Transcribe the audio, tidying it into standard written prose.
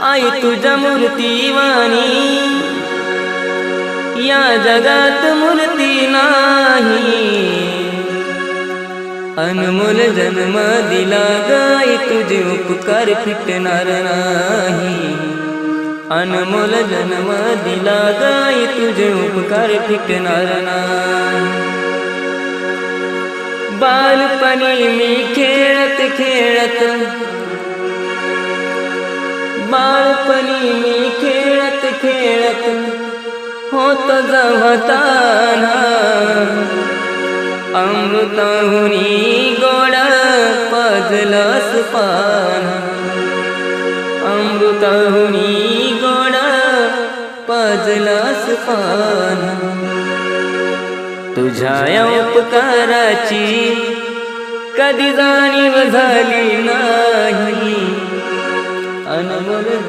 आई तुझ्या मूर्तीवाणी या जगात मूर्ती नाही। अनमोल जन्म दिला गाई तुझे उपकार फिटणार नाही। अनमोल जन्म दिला गाई तुझे उपकार फिटणार नाही। बालपणी मी खेळत खेळत बालपणी मी खेळत खेळत होत जवताना अमृताहुनी गोड पाजलास पाना। अमृताहुनी गोड पाजलास पाना। तुझ्या उपकाराची कधी जाणीव झाली नाही। अनमोल